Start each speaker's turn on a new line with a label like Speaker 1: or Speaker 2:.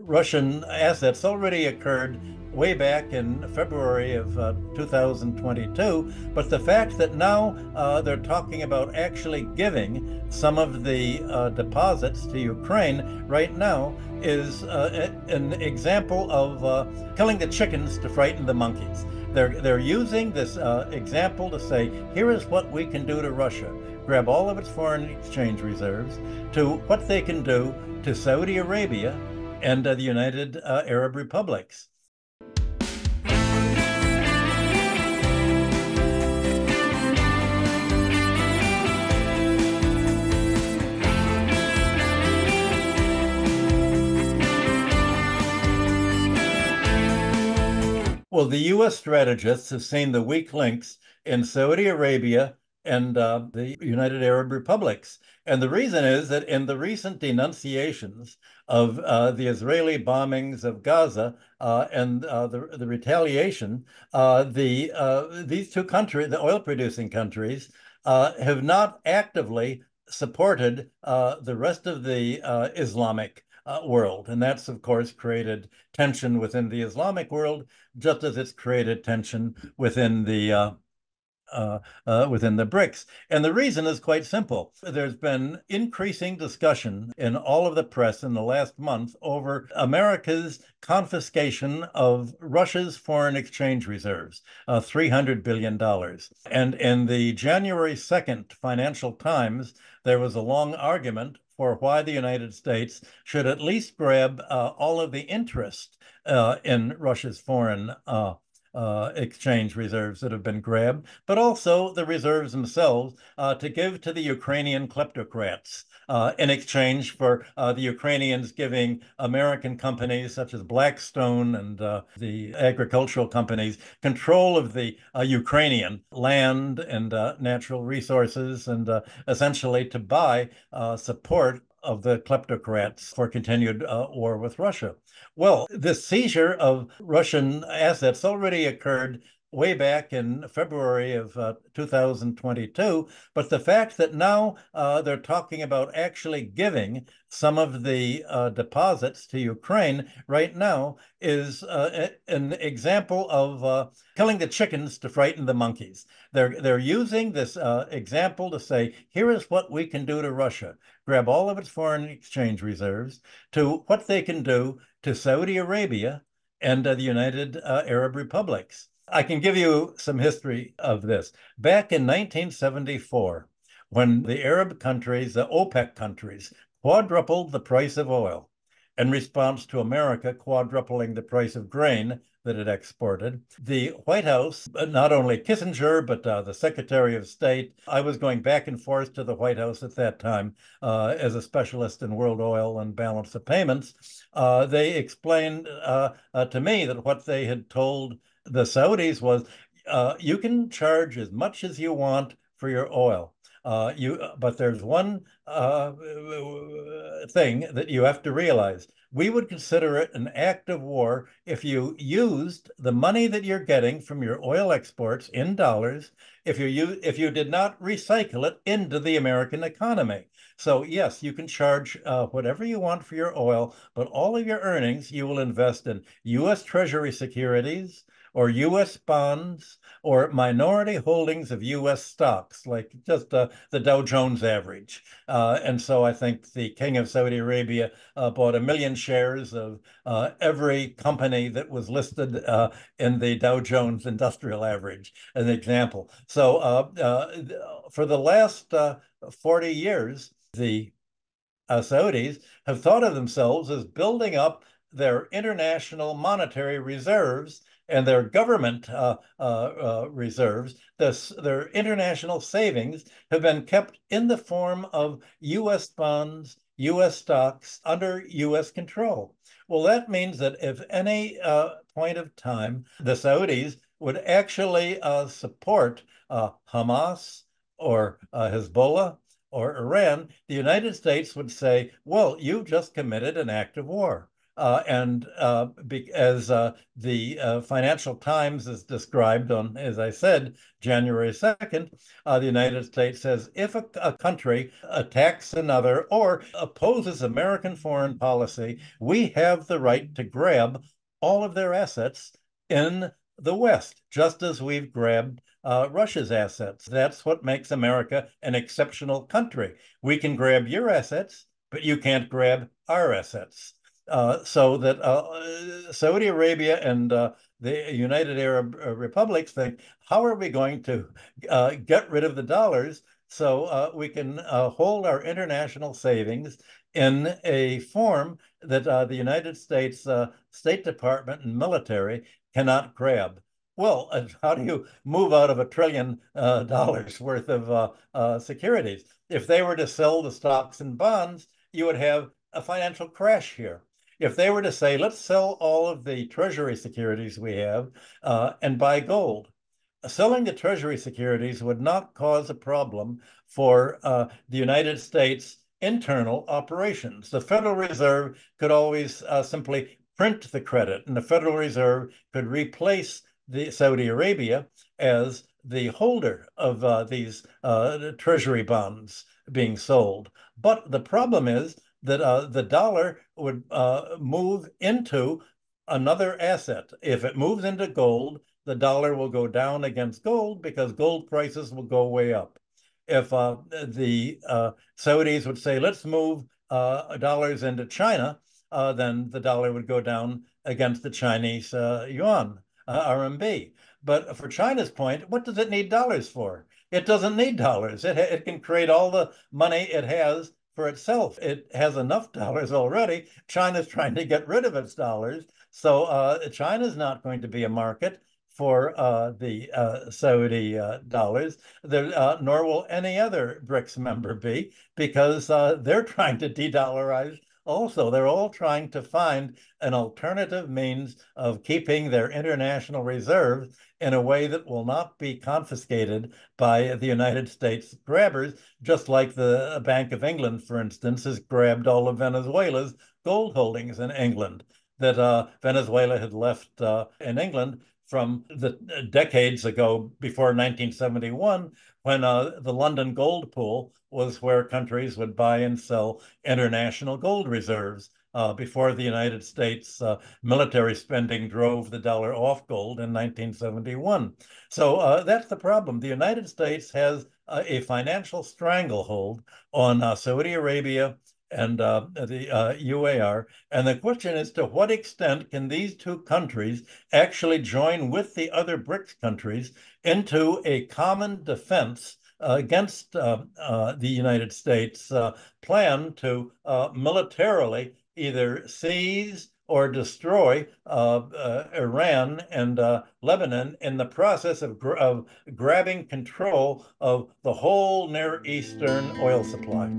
Speaker 1: Russian assets already occurred way back in February of 2022. But the fact that now they're talking about actually giving some of the deposits to Ukraine right now is an example of killing the chickens to frighten the monkeys. They're using this example to say, here is what we can do to Russia. Grab all of its foreign exchange reserves, to what they can do to Saudi Arabia and the United Arab Republics. Well, the U.S. strategists have seen the weak links in Saudi Arabia and the United Arab Republics. And the reason is that in the recent denunciations of the Israeli bombings of Gaza and the retaliation, these two countries, the oil-producing countries, have not actively supported the rest of the Islamic world. And that's, of course, created tension within the Islamic world, just as it's created tension within the BRICS. And the reason is quite simple. There's been increasing discussion in all of the press in the last month over America's confiscation of Russia's foreign exchange reserves, $300 billion. And in the January 2nd Financial Times, there was a long argument for why the United States should at least grab all of the interest in Russia's foreign exchange reserves that have been grabbed, but also the reserves themselves to give to the Ukrainian kleptocrats in exchange for the Ukrainians giving American companies such as Blackstone and the agricultural companies control of the Ukrainian land and natural resources, and essentially to buy support of the kleptocrats for continued war with Russia. Well, this seizure of Russian assets already occurred way back in February of 2022. But the fact that now they're talking about actually giving some of the deposits to Ukraine right now is an example of killing the chickens to frighten the monkeys. They're using this example to say, here is what we can do to Russia. Grab all of its foreign exchange reserves, to what they can do to Saudi Arabia and the United Arab Republics. I can give you some history of this. Back in 1974, when the Arab countries, the OPEC countries, quadrupled the price of oil in response to America quadrupling the price of grain that it exported, the White House, not only Kissinger, but the Secretary of State, I was going back and forth to the White House at that time as a specialist in world oil and balance of payments. They explained to me that what they had told the Saudis was, you can charge as much as you want for your oil. But there's one thing that you have to realize. We would consider it an act of war if you used the money that you're getting from your oil exports in dollars, if you did not recycle it into the American economy. So yes, you can charge whatever you want for your oil, but all of your earnings you will invest in U.S. Treasury securities or U.S. bonds or minority holdings of U.S. stocks, like just the Dow Jones average. And so I think the King of Saudi Arabia bought 1 million shares of every company that was listed in the Dow Jones Industrial Average, as an example. So for the last 40 years, the Saudis have thought of themselves as building up their international monetary reserves and their government reserves. Their international savings have been kept in the form of U.S. bonds, U.S. stocks under U.S. control. Well, that means that if any point of time the Saudis would actually support Hamas or Hezbollah or Iran, the United States would say, well, you've just committed an act of war. And as the Financial Times is described on, as I said, January 2nd, the United States says if a country attacks another or opposes American foreign policy, we have the right to grab all of their assets in the West, just as we've grabbed Russia's assets. That's what makes America an exceptional country. We can grab your assets, but you can't grab our assets. So that Saudi Arabia and the United Arab Republics think, how are we going to get rid of the dollars so we can hold our international savings in a form that the United States State Department and military cannot grab? Well, how do you move out of $1 trillion worth of securities? If they were to sell the stocks and bonds, you would have a financial crash here. If they were to say, let's sell all of the treasury securities we have and buy gold, selling the treasury securities would not cause a problem for the United States internal operations. The Federal Reserve could always simply print the credit, and the Federal Reserve could replace the Saudi Arabia as the holder of these treasury bonds being sold. But the problem is that the dollar would move into another asset. If it moves into gold, the dollar will go down against gold because gold prices will go way up. If the Saudis would say, let's move dollars into China, then the dollar would go down against the Chinese yuan, RMB. But for China's point, what does it need dollars for? It doesn't need dollars. It can create all the money it has for itself. It has enough dollars already. China's trying to get rid of its dollars. So China's not going to be a market for the Saudi dollars, nor will any other BRICS member be, because they're trying to de-dollarize also. They're all trying to find an alternative means of keeping their international reserves in a way that will not be confiscated by the United States grabbers, just like the Bank of England, for instance, has grabbed all of Venezuela's gold holdings in England that Venezuela had left in England from the decades ago before 1971, when the London Gold Pool was where countries would buy and sell international gold reserves before the United States military spending drove the dollar off gold in 1971. So that's the problem. The United States has a financial stranglehold on Saudi Arabia and the UAR. And the question is, to what extent can these two countries actually join with the other BRICS countries into a common defense against the United States plan to militarily either seize or destroy Iran and Lebanon in the process of grabbing control of the whole Near Eastern oil supply?